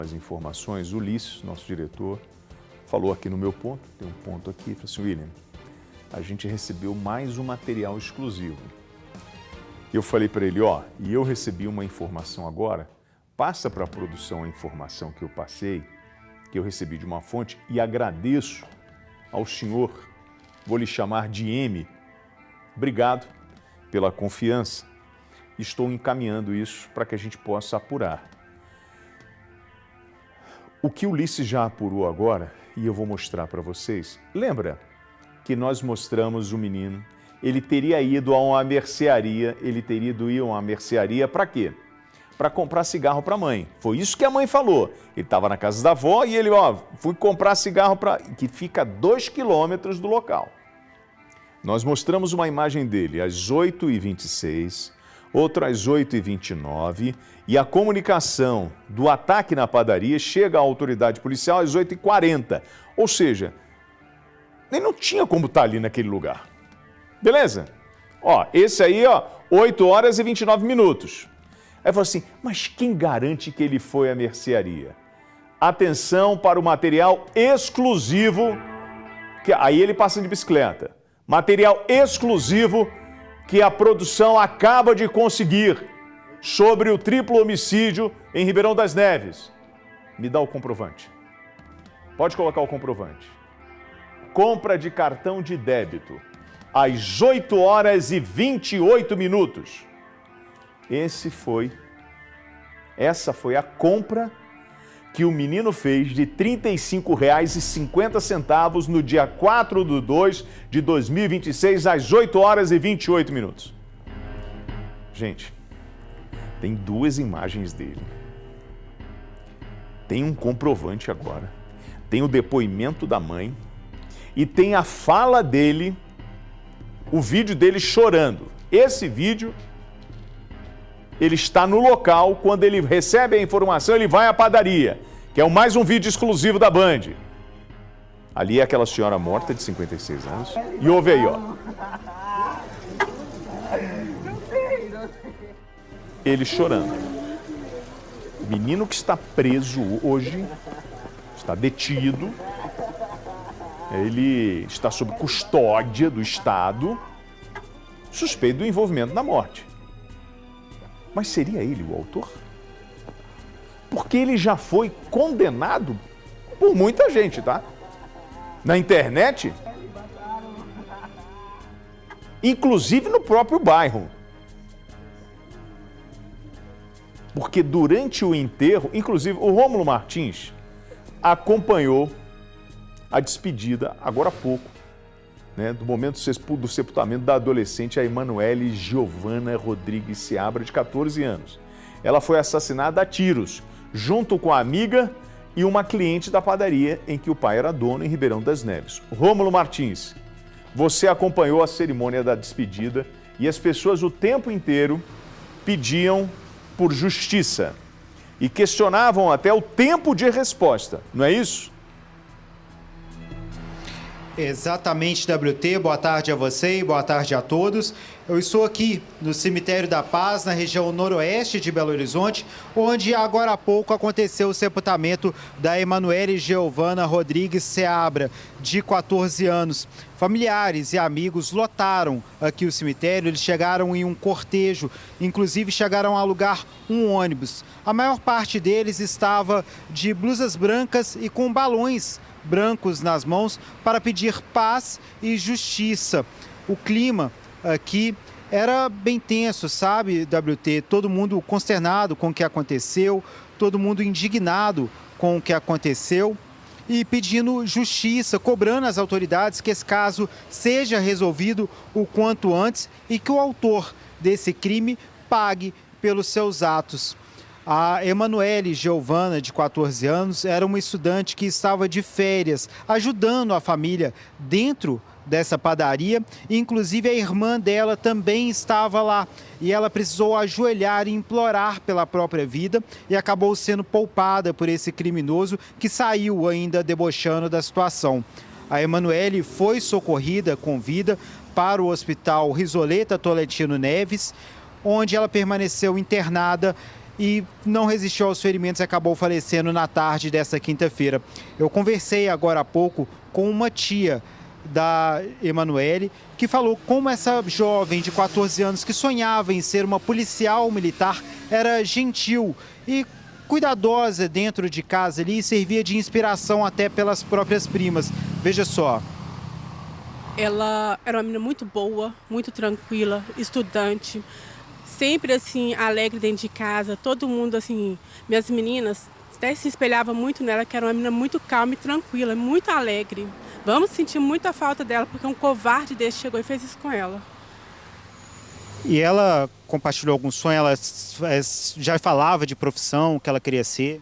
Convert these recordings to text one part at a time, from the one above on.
as informações, o Ulisses, nosso diretor, falou aqui no meu ponto, tem um ponto aqui, falou assim, William, a gente recebeu mais um material exclusivo. Eu falei para ele, ó, e eu recebi uma informação agora, passa para a produção a informação que eu passei, que eu recebi de uma fonte, e agradeço ao senhor, vou lhe chamar de M, obrigado pela confiança, estou encaminhando isso para que a gente possa apurar. O que o Ulisses já apurou agora, e eu vou mostrar para vocês, lembra que nós mostramos o menino, ele teria ido a uma mercearia, para quê? Para comprar cigarro para a mãe. Foi isso que a mãe falou. Ele estava na casa da avó e ele, ó, fui comprar cigarro que fica a 2 quilômetros do local. Nós mostramos uma imagem dele às 8h26, outra às 8h29, e a comunicação do ataque na padaria chega à autoridade policial às 8h40. Ou seja, ele não tinha como estar ali naquele lugar. Beleza? Ó, esse aí, ó, 8h29. Aí falou assim, mas quem garante que ele foi à mercearia? Atenção para o material exclusivo, que aí ele passa de bicicleta. Material exclusivo que a produção acaba de conseguir sobre o triplo homicídio em Ribeirão das Neves. Me dá o comprovante. Pode colocar o comprovante. Compra de cartão de débito às 8h28. Essa foi a compra que o menino fez de R$ 35,50 no dia 4/2/2026, às 8h28. Gente, tem 2 imagens dele. Tem um comprovante agora. Tem o depoimento da mãe e tem a fala dele, o vídeo dele chorando. Esse vídeo, ele está no local, quando ele recebe a informação, ele vai à padaria, que é mais um vídeo exclusivo da Band. Ali é aquela senhora morta de 56 anos. E ouve aí, ó. Ele chorando. O menino que está preso hoje, está detido, ele está sob custódia do Estado, suspeito do envolvimento na morte. Mas seria ele o autor? Porque ele já foi condenado por muita gente, tá? Na internet, inclusive no próprio bairro. Porque durante o enterro, inclusive o Rômulo Martins acompanhou a despedida, agora há pouco, né, do momento do sepultamento da adolescente a Emanuele Giovana Rodrigues Seabra, de 14 anos. Ela foi assassinada a tiros, junto com a amiga e uma cliente da padaria em que o pai era dono, em Ribeirão das Neves. Rômulo Martins, você acompanhou a cerimônia da despedida e as pessoas o tempo inteiro pediam por justiça e questionavam até o tempo de resposta, não é isso? Exatamente, WT. Boa tarde a você e boa tarde a todos. Eu estou aqui no Cemitério da Paz, na região noroeste de Belo Horizonte, onde agora há pouco aconteceu o sepultamento da Emanuele Giovana Rodrigues Seabra, de 14 anos. Familiares e amigos lotaram aqui o cemitério, eles chegaram em um cortejo, inclusive chegaram a alugar um ônibus. A maior parte deles estava de blusas brancas e com balões brancos nas mãos para pedir paz e justiça. O clima aqui era bem tenso, sabe, WT? Todo mundo consternado com o que aconteceu, todo mundo indignado com o que aconteceu e pedindo justiça, cobrando às autoridades que esse caso seja resolvido o quanto antes e que o autor desse crime pague pelos seus atos. A Emanuele Giovana, de 14 anos, era uma estudante que estava de férias, ajudando a família dentro dessa padaria. Inclusive, a irmã dela também estava lá e ela precisou ajoelhar e implorar pela própria vida e acabou sendo poupada por esse criminoso que saiu ainda debochando da situação. A Emanuele foi socorrida com vida para o Hospital Risoleta Tolentino Neves, onde ela permaneceu internada e não resistiu aos ferimentos e acabou falecendo na tarde desta quinta-feira. Eu conversei agora há pouco com uma tia da Emanuele, que falou como essa jovem de 14 anos que sonhava em ser uma policial militar era gentil e cuidadosa dentro de casa ali e servia de inspiração até pelas próprias primas. Veja só. Ela era uma menina muito boa, muito tranquila, estudante, sempre assim alegre dentro de casa, todo mundo assim, minhas meninas até se espelhavam muito nela, que era uma menina muito calma e tranquila, muito alegre. Vamos sentir muita falta dela, porque um covarde desse chegou e fez isso com ela. E ela compartilhou algum sonho? Ela já falava de profissão, o que ela queria ser?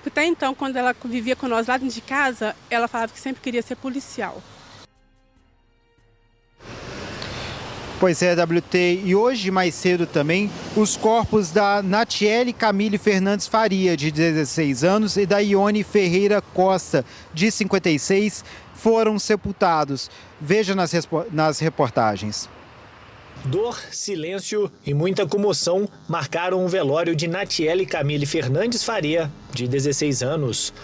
Até então, quando ela vivia com nós lá dentro de casa, ela falava que sempre queria ser policial. Pois é, WT, e hoje mais cedo também, os corpos da Natiele Camille Fernandes Faria, de 16 anos, e da Ione Ferreira Costa, de 56, foram sepultados. Veja nas reportagens. Dor, silêncio e muita comoção marcaram o velório de Natiele Camille Fernandes Faria, de 16 anos.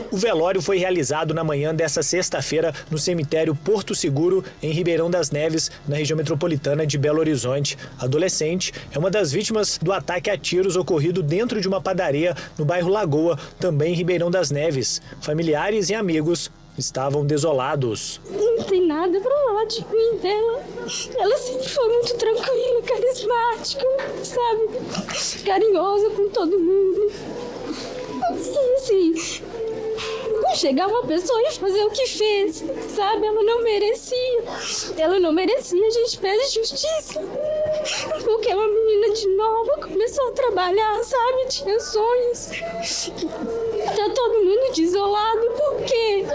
O velório foi realizado na manhã desta sexta-feira no cemitério Porto Seguro, em Ribeirão das Neves, na região metropolitana de Belo Horizonte. A adolescente é uma das vítimas do ataque a tiros ocorrido dentro de uma padaria no bairro Lagoa, também em Ribeirão das Neves. Familiares e amigos estavam desolados. Não tem nada pra falar de mim dela. Ela sempre foi muito tranquila, carismática, sabe? Carinhosa com todo mundo. E assim, não chegar uma pessoa e fazer o que fez, sabe? Ela não merecia. Ela não merecia, a gente pede justiça. Porque é uma menina de nova, começou a trabalhar, sabe? Tinha sonhos. Tá todo mundo desolado, por quê?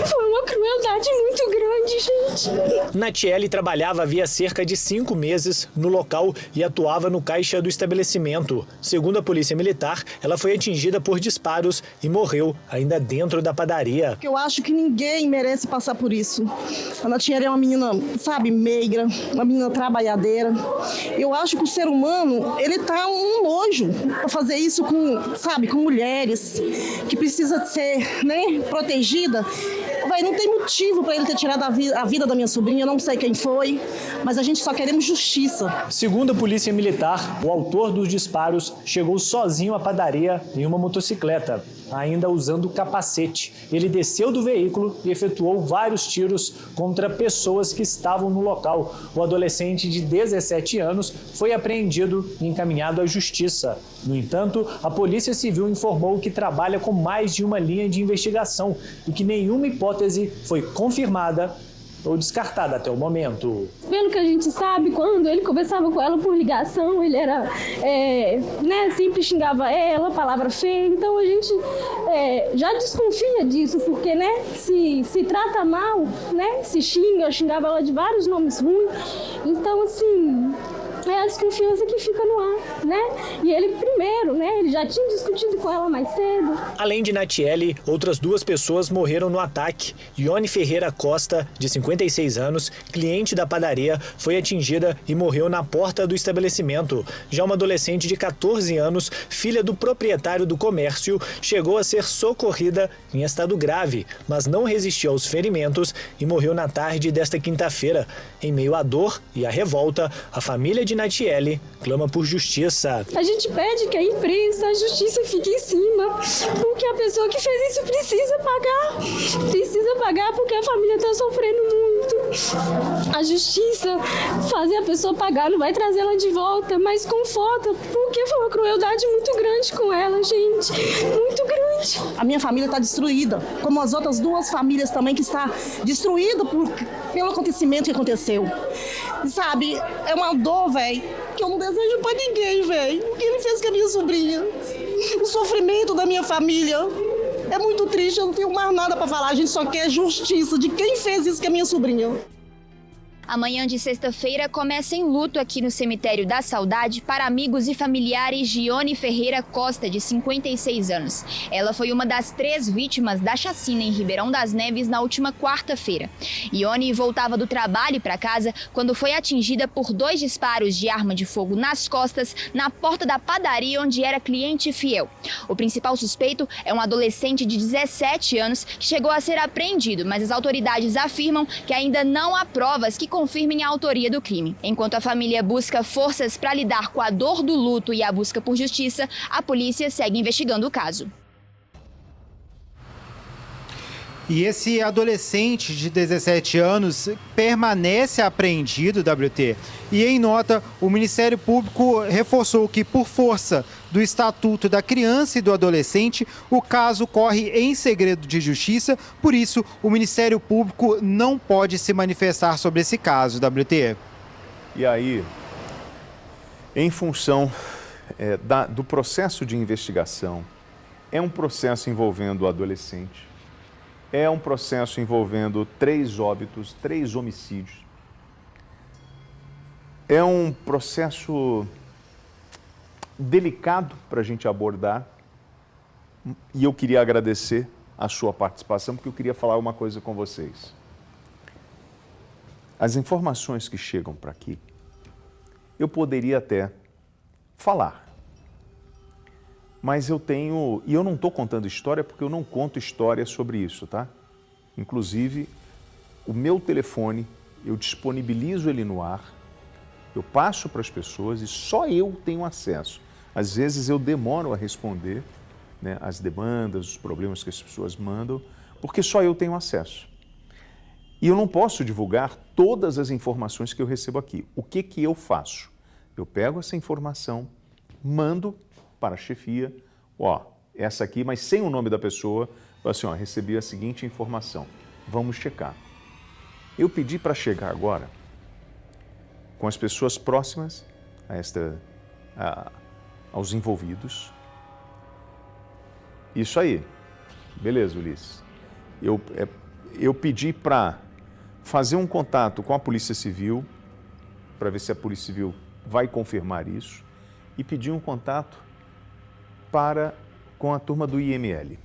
Foi uma crueldade muito grande, gente. Natiele trabalhava havia cerca de 5 meses no local e atuava no caixa do estabelecimento. Segundo a Polícia Militar, ela foi atingida por disparos e morreu ainda dentro da padaria. Eu acho que ninguém merece passar por isso. A Natiele é uma menina, sabe, meiga, uma menina trabalhadeira. Eu acho que o ser humano, ele tá um nojo para fazer isso com, sabe, com mulheres que precisa ser, né, protegida. Não tem motivo para ele ter tirado a vida da minha sobrinha, eu não sei quem foi, mas a gente só queremos justiça. Segundo a Polícia Militar, o autor dos disparos chegou sozinho à padaria em uma motocicleta, ainda usando capacete. Ele desceu do veículo e efetuou vários tiros contra pessoas que estavam no local. O adolescente de 17 anos foi apreendido e encaminhado à justiça. No entanto, a Polícia Civil informou que trabalha com mais de uma linha de investigação e que nenhuma hipótese foi confirmada ou descartada até o momento. Pelo que a gente sabe, quando ele conversava com ela por ligação, ele era, sempre xingava ela, palavra feia, então a gente já desconfia disso, porque, se trata mal, se xingava ela de vários nomes ruins, então, assim, é a desconfiança que fica no ar, E ele primeiro, ele já tinha discutido com ela mais cedo. Além de Natiele, outras 2 pessoas morreram no ataque. Ione Ferreira Costa, de 56 anos, cliente da padaria, foi atingida e morreu na porta do estabelecimento. Já uma adolescente de 14 anos, filha do proprietário do comércio, chegou a ser socorrida em estado grave, mas não resistiu aos ferimentos e morreu na tarde desta quinta-feira. Em meio à dor e à revolta, a família de Natiele clama por justiça. A gente pede que a imprensa, a justiça fique em cima, porque a pessoa que fez isso precisa pagar porque a família está sofrendo muito. A justiça fazer a pessoa pagar não vai trazer ela de volta, mas conforta, porque foi uma crueldade muito grande com ela, gente, muito grande. A minha família está destruída, como as outras 2 famílias também que está destruída pelo acontecimento que aconteceu. Sabe, é uma dor, velho, que eu não desejo pra ninguém, velho. O que ele fez com a minha sobrinha, o sofrimento da minha família. É muito triste, eu não tenho mais nada pra falar. A gente só quer justiça de quem fez isso com a minha sobrinha. A manhã de sexta-feira começa em luto aqui no Cemitério da Saudade para amigos e familiares de Ione Ferreira Costa, de 56 anos. Ela foi uma das 3 vítimas da chacina em Ribeirão das Neves na última quarta-feira. Ione voltava do trabalho para casa quando foi atingida por 2 disparos de arma de fogo nas costas, na porta da padaria onde era cliente fiel. O principal suspeito é um adolescente de 17 anos que chegou a ser apreendido, mas as autoridades afirmam que ainda não há provas que confirmem a autoria do crime. Enquanto a família busca forças para lidar com a dor do luto e a busca por justiça, a polícia segue investigando o caso. E esse adolescente de 17 anos permanece apreendido, WT. E em nota, o Ministério Público reforçou que, por força do Estatuto da Criança e do Adolescente, o caso corre em segredo de justiça. Por isso, o Ministério Público não pode se manifestar sobre esse caso, WT. E aí, em função do processo de investigação, é um processo envolvendo o adolescente. É um processo envolvendo 3 óbitos, 3 homicídios. É um processo delicado para a gente abordar. E eu queria agradecer a sua participação, porque eu queria falar uma coisa com vocês. As informações que chegam para aqui, eu poderia até falar. Mas eu tenho, e eu não estou contando história porque eu não conto história sobre isso, tá? Inclusive, o meu telefone, eu disponibilizo ele no ar, eu passo para as pessoas e só eu tenho acesso. Às vezes eu demoro a responder, né, as demandas, os problemas que as pessoas mandam, porque só eu tenho acesso. E eu não posso divulgar todas as informações que eu recebo aqui. O que eu faço? Eu pego essa informação, mando para a chefia, essa aqui, mas sem o nome da pessoa, assim, recebi a seguinte informação, vamos checar. Eu pedi para chegar agora com as pessoas próximas aos envolvidos. Isso aí, beleza, Ulisses. Eu pedi para fazer um contato com a Polícia Civil, para ver se a Polícia Civil vai confirmar isso, e pedi um contato com a turma do IML,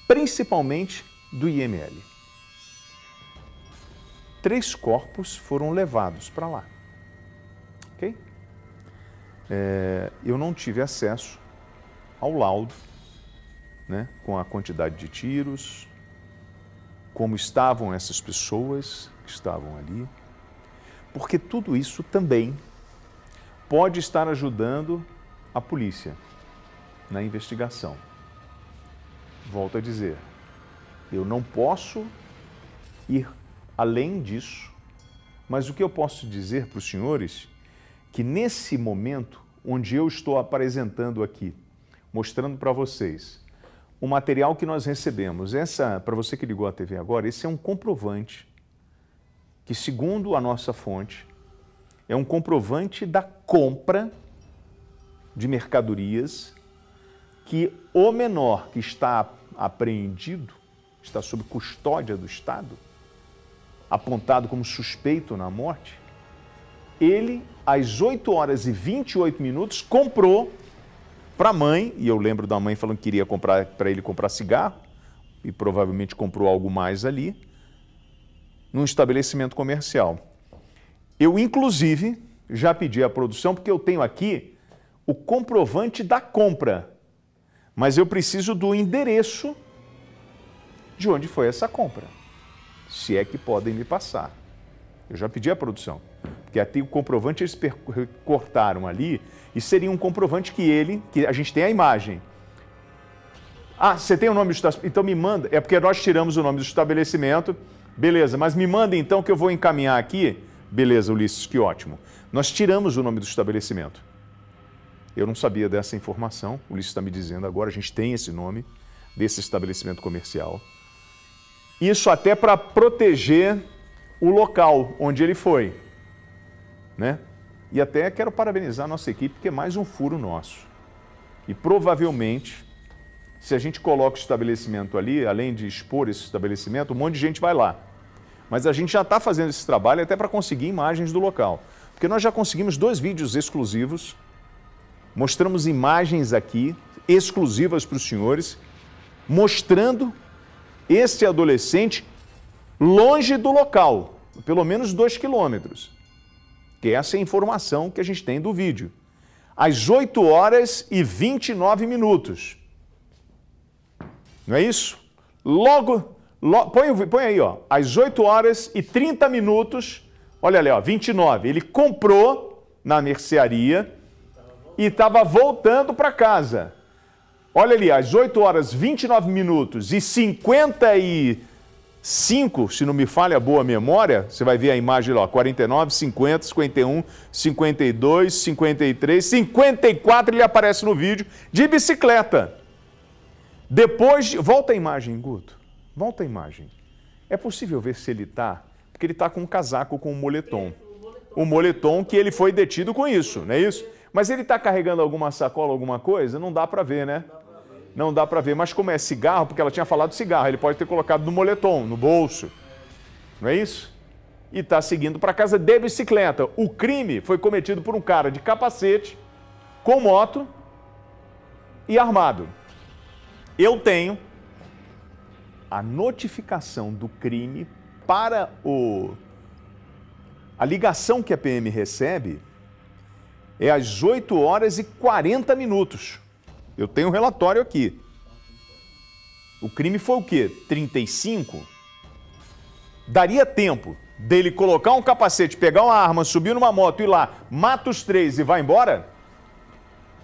principalmente do IML. 3 corpos foram levados para lá, ok? Eu não tive acesso ao laudo, né, com a quantidade de tiros, como estavam essas pessoas que estavam ali, porque tudo isso também pode estar ajudando a polícia na investigação. Volto a dizer, eu não posso ir além disso, mas o que eu posso dizer para os senhores, que nesse momento onde eu estou apresentando aqui, mostrando para vocês o material que nós recebemos, para você que ligou a TV agora, esse é um comprovante que, segundo a nossa fonte, é um comprovante da compra de mercadorias que o menor que está apreendido, está sob custódia do Estado, apontado como suspeito na morte, ele, às 8h28, comprou para a mãe, e eu lembro da mãe falando que queria comprar para ele comprar cigarro, e provavelmente comprou algo mais ali, num estabelecimento comercial. Eu, inclusive, já pedi à produção, porque eu tenho aqui o comprovante da compra, mas eu preciso do endereço de onde foi essa compra, se é que podem me passar. Eu já pedi à produção, porque até o comprovante eles cortaram ali, e seria um comprovante que a gente tem a imagem. Você tem o nome do estabelecimento? Então me manda, é porque nós tiramos o nome do estabelecimento, beleza, mas me manda então que eu vou encaminhar aqui, beleza, Ulisses, que ótimo. Nós tiramos o nome do estabelecimento. Eu não sabia dessa informação, o Ulisses está me dizendo agora, a gente tem esse nome desse estabelecimento comercial. Isso até para proteger o local onde ele foi, né? E até quero parabenizar a nossa equipe, porque é mais um furo nosso. E provavelmente, se a gente coloca o estabelecimento ali, além de expor esse estabelecimento, um monte de gente vai lá. Mas a gente já está fazendo esse trabalho até para conseguir imagens do local. Porque nós já conseguimos 2 vídeos exclusivos, mostramos imagens aqui, exclusivas para os senhores, mostrando este adolescente longe do local, pelo menos 2 quilômetros. Que essa é a informação que a gente tem do vídeo. Às 8h29. Não é isso? Põe aí, ó, às 8h30, olha ali, ó, 29. Ele comprou na mercearia e estava voltando para casa. Olha ali, às 8h29 e 55, se não me falha a boa memória, você vai ver a imagem lá, ó, 49, 50, 51, 52, 53, 54, ele aparece no vídeo, de bicicleta. Depois, volta a imagem, Guto, volta a imagem. É possível ver se ele está, porque ele está com um casaco com um moletom. O moletom que ele foi detido com isso, não é isso? Mas ele está carregando alguma sacola, alguma coisa? Não dá para ver, né? Não dá para ver, mas como é cigarro, porque ela tinha falado cigarro, ele pode ter colocado no moletom, no bolso, não é isso? E está seguindo para casa de bicicleta. O crime foi cometido por um cara de capacete, com moto e armado. Eu tenho a notificação do crime para a ligação que a PM recebe é às 8h40. Eu tenho um relatório aqui. O crime foi o quê? 35? Daria tempo dele colocar um capacete, pegar uma arma, subir numa moto, ir lá, mata os 3 e vai embora?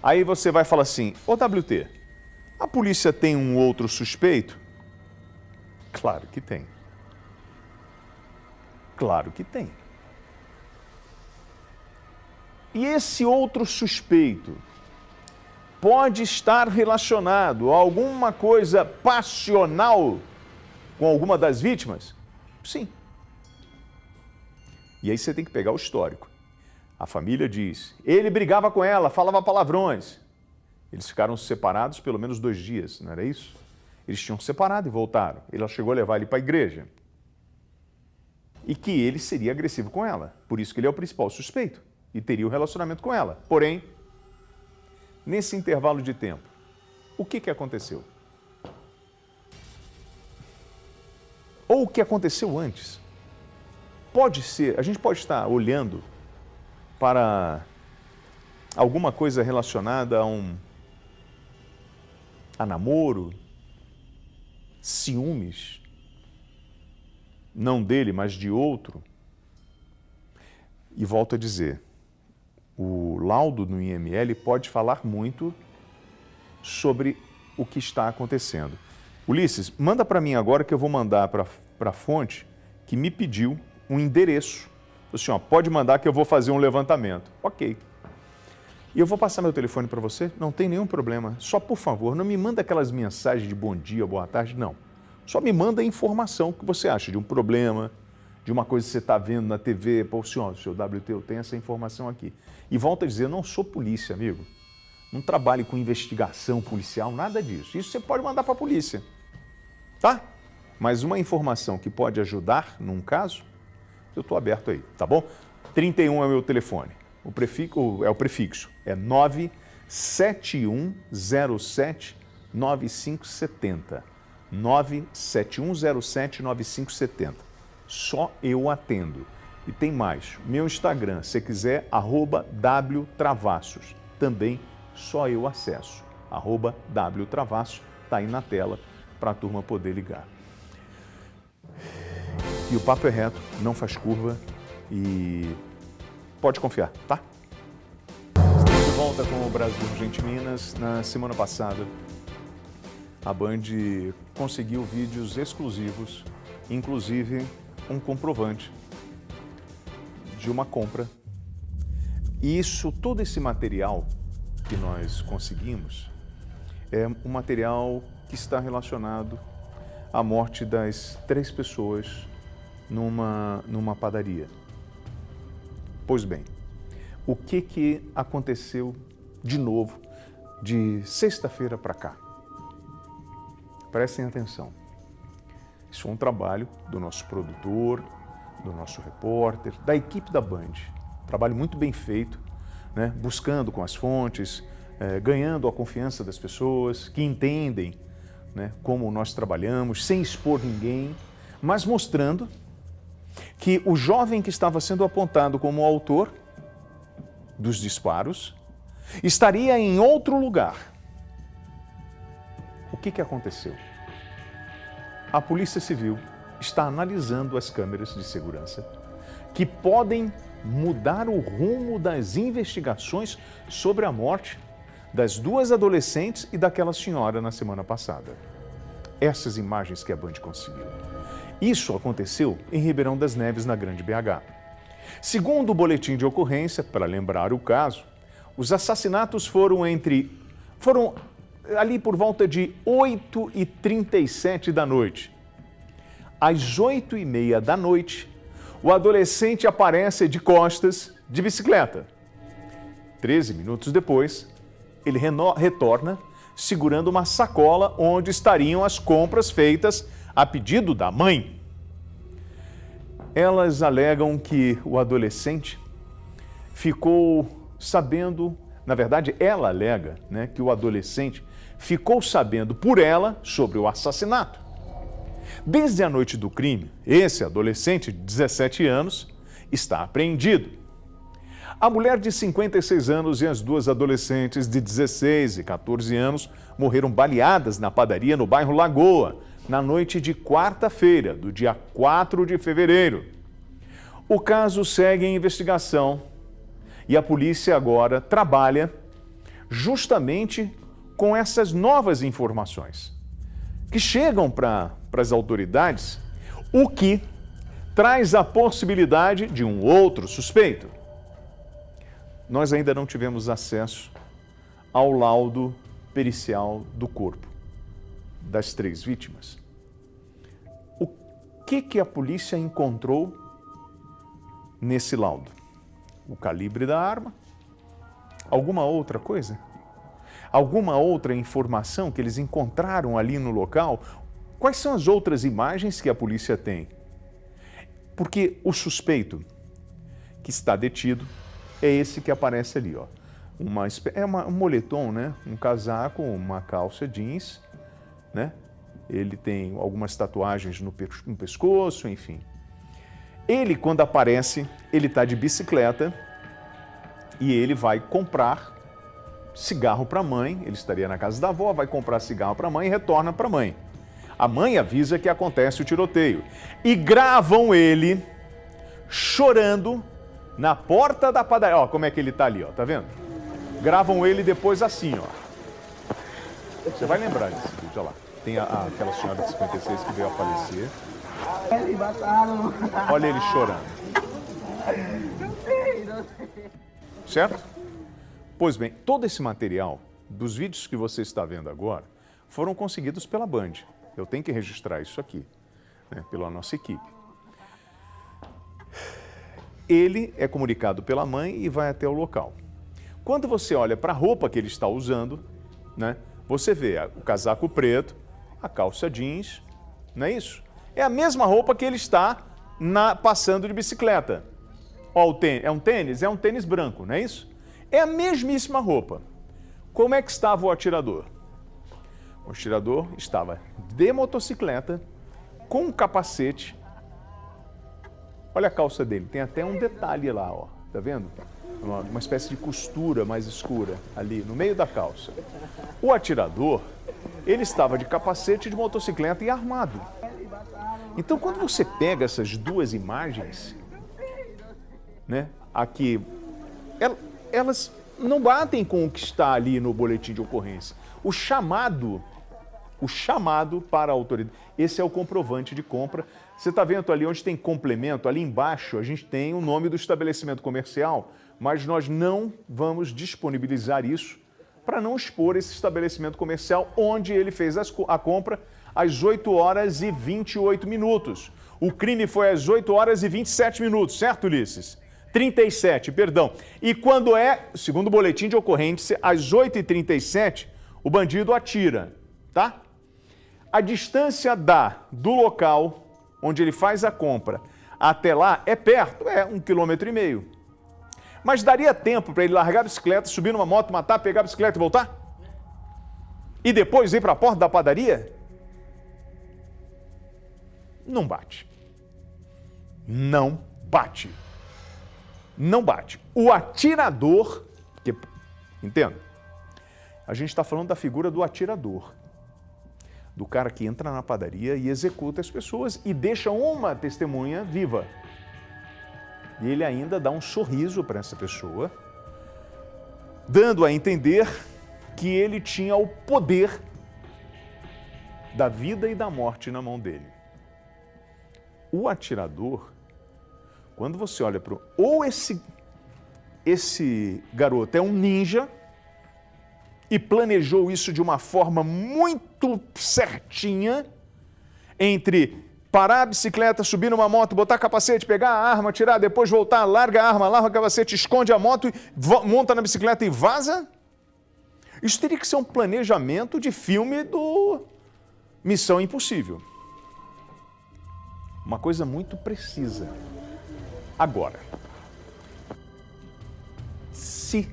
Aí você vai falar assim, ô WT, a polícia tem um outro suspeito? Claro que tem. Claro que tem. E esse outro suspeito pode estar relacionado a alguma coisa passional com alguma das vítimas? Sim. E aí você tem que pegar o histórico. A família diz, ele brigava com ela, falava palavrões. Eles ficaram separados pelo menos 2 dias, não era isso? Eles tinham separado e voltaram. Ela chegou a levar ele para a igreja. E que ele seria agressivo com ela. Por isso que ele é o principal suspeito. E teria um relacionamento com ela. Porém, nesse intervalo de tempo, o que aconteceu? Ou o que aconteceu antes? Pode ser, a gente pode estar olhando para alguma coisa relacionada a namoro, ciúmes, não dele, mas de outro. E volto a dizer, o laudo no IML pode falar muito sobre o que está acontecendo. Ulisses, manda para mim agora que eu vou mandar para a fonte que me pediu um endereço. Assim, ó, pode mandar que eu vou fazer um levantamento. Ok. E eu vou passar meu telefone para você? Não tem nenhum problema. Só, por favor, não me manda aquelas mensagens de bom dia, boa tarde, não. Só me manda a informação que você acha de um problema, de uma coisa que você está vendo na TV. Pô, senhor, seu WT, eu tenho essa informação aqui. E volto a dizer, eu não sou polícia, amigo. Não trabalho com investigação policial, nada disso. Isso você pode mandar para a polícia, tá? Mas uma informação que pode ajudar num caso, eu estou aberto aí, tá bom? 31 é o meu telefone. O prefixo é 97107-9570. 97107-9570. Só eu atendo. E tem mais, meu Instagram, se quiser, @wtravassos. Também só eu acesso. @wtravassos, tá aí na tela para a turma poder ligar. E o papo é reto, não faz curva e pode confiar, tá? Estamos de volta com o Brasil Urgente Minas. Na semana passada, a Band conseguiu vídeos exclusivos, inclusive um comprovante de uma compra. E todo esse material que nós conseguimos é um material que está relacionado à morte das 3 pessoas numa padaria. Pois bem, o que aconteceu de novo de sexta-feira para cá? Prestem atenção. Isso é um trabalho do nosso produtor, do nosso repórter, da equipe da Band. Trabalho muito bem feito, né? Buscando com as fontes, ganhando a confiança das pessoas que entendem, né, como nós trabalhamos, sem expor ninguém, mas mostrando que o jovem que estava sendo apontado como autor dos disparos estaria em outro lugar. O que aconteceu? A Polícia Civil está analisando as câmeras de segurança que podem mudar o rumo das investigações sobre a morte das duas adolescentes e daquela senhora na semana passada. Essas imagens que a Band conseguiu. Isso aconteceu em Ribeirão das Neves, na Grande BH. Segundo o boletim de ocorrência, para lembrar o caso, os assassinatos foram ali por volta de 8h37 da noite. Às 8h30 da noite, o adolescente aparece de costas de bicicleta. 13 minutos depois, ele retorna segurando uma sacola onde estariam as compras feitas a pedido da mãe. Elas alegam que o adolescente ficou sabendo, na verdade ela alega, né, que o adolescente ficou sabendo por ela sobre o assassinato. Desde a noite do crime, esse adolescente de 17 anos está apreendido. A mulher de 56 anos e as duas adolescentes de 16 e 14 anos morreram baleadas na padaria no bairro Lagoa, na noite de quarta-feira, do dia 4 de fevereiro. O caso segue em investigação e a polícia agora trabalha justamente com essas novas informações que chegam para as autoridades, o que traz a possibilidade de um outro suspeito. Nós ainda não tivemos acesso ao laudo pericial do corpo das 3 vítimas. O que a polícia encontrou nesse laudo? O calibre da arma? Alguma outra coisa? Alguma outra informação que eles encontraram ali no local? Quais são as outras imagens que a polícia tem? Porque o suspeito que está detido é esse que aparece ali, ó. Um moletom, né? Um casaco, uma calça jeans, né? Ele tem algumas tatuagens no pescoço, enfim. Ele, quando aparece, ele está de bicicleta e ele vai comprar cigarro para a mãe. Ele estaria na casa da avó, vai comprar cigarro para a mãe e retorna para a mãe. A mãe avisa que acontece o tiroteio e gravam ele chorando na porta da padaria. Ó, como é que ele tá ali, ó, tá vendo? Gravam ele depois assim, ó. Você vai lembrar desse vídeo, olha lá. Tem aquela senhora de 56 que veio a falecer. Olha ele chorando. Certo? Pois bem, todo esse material dos vídeos que você está vendo agora foram conseguidos pela Band. Eu tenho que registrar isso aqui, né, pela nossa equipe. Ele é comunicado pela mãe e vai até o local. Quando você olha para a roupa que ele está usando, né, você vê o casaco preto, a calça jeans, não é isso? É a mesma roupa que ele está passando de bicicleta. Ó, o tênis, é um tênis branco, não é isso? É a mesmíssima roupa. Como é que estava o atirador? O atirador estava de motocicleta, com um capacete. Olha a calça dele, tem até um detalhe lá, ó. Tá vendo? Uma espécie de costura mais escura ali, no meio da calça. O atirador, ele estava de capacete de motocicleta e armado. Então, quando você pega essas duas imagens, né, aqui, elas não batem com o que está ali no boletim de ocorrência. O chamado para a autoridade, esse é o comprovante de compra. Você está vendo ali onde tem complemento, ali embaixo a gente tem o nome do estabelecimento comercial, mas nós não vamos disponibilizar isso para não expor esse estabelecimento comercial onde ele fez a compra às 8h28. O crime foi às 8h27, certo, Ulisses? 37, perdão. E quando segundo o boletim de ocorrência, às 8h37, o bandido atira, tá? A distância do local onde ele faz a compra até lá é perto, é 1,5 km. Mas daria tempo para ele largar a bicicleta, subir numa moto, matar, pegar a bicicleta e voltar? E depois ir para a porta da padaria? Não bate. Não bate. Não bate. O atirador, que, entenda, a gente está falando da figura do atirador, do cara que entra na padaria e executa as pessoas e deixa uma testemunha viva. E ele ainda dá um sorriso para essa pessoa, dando a entender que ele tinha o poder da vida e da morte na mão dele. O atirador, quando você olha para ou esse garoto é um ninja e planejou isso de uma forma muito certinha, entre parar a bicicleta, subir numa moto, botar capacete, pegar a arma, tirar, depois voltar, larga a arma, larga o capacete, esconde a moto, monta na bicicleta e vaza. Isso teria que ser um planejamento de filme do Missão Impossível. Uma coisa muito precisa. Agora, se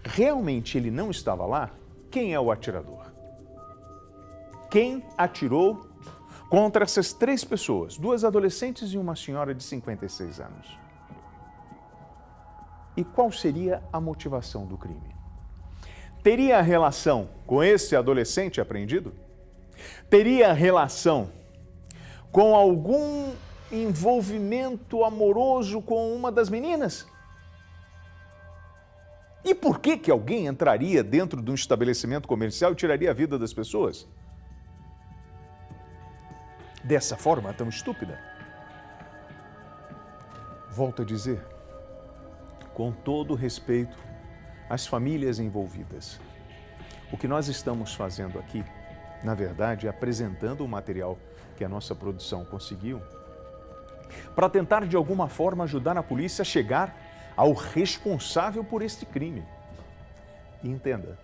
realmente ele não estava lá, quem é o atirador? Quem atirou contra essas 3 pessoas, 2 adolescentes e uma senhora de 56 anos? E qual seria a motivação do crime? Teria relação com esse adolescente apreendido? Teria relação com algum envolvimento amoroso com uma das meninas? E por que alguém entraria dentro de um estabelecimento comercial e tiraria a vida das pessoas? Dessa forma tão estúpida? Volto a dizer, com todo respeito às famílias envolvidas, o que nós estamos fazendo aqui, na verdade, é apresentando o material que a nossa produção conseguiu para tentar, de alguma forma, ajudar a polícia a chegar ao responsável por este crime. E entenda,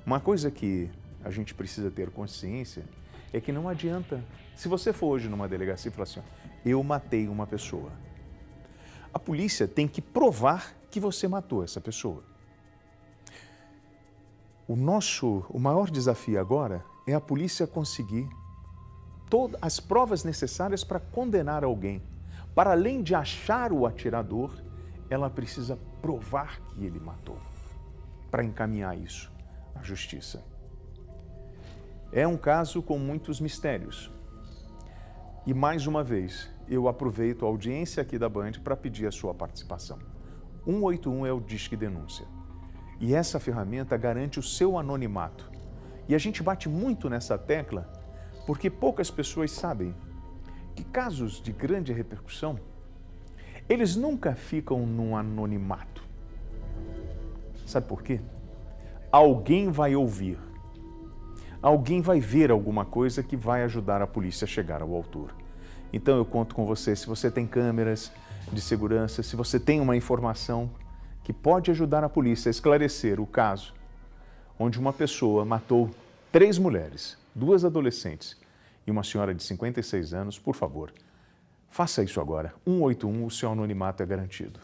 uma coisa que a gente precisa ter consciência é que não adianta, se você for hoje numa delegacia e falar assim, eu matei uma pessoa, a polícia tem que provar que você matou essa pessoa. O maior desafio agora é a polícia conseguir todas as provas necessárias para condenar alguém. Para além de achar o atirador, ela precisa provar que ele matou, para encaminhar isso à justiça. É um caso com muitos mistérios. E mais uma vez, eu aproveito a audiência aqui da Band para pedir a sua participação. 181 é o Disque Denúncia. E essa ferramenta garante o seu anonimato. E a gente bate muito nessa tecla porque poucas pessoas sabem que casos de grande repercussão, eles nunca ficam num anonimato. Sabe por quê? Alguém vai ouvir, alguém vai ver alguma coisa que vai ajudar a polícia a chegar ao autor. Então eu conto com você, se você tem câmeras de segurança, se você tem uma informação que pode ajudar a polícia a esclarecer o caso onde uma pessoa matou 3 mulheres, 2 adolescentes e uma senhora de 56 anos, por favor, faça isso agora. 181, o seu anonimato é garantido.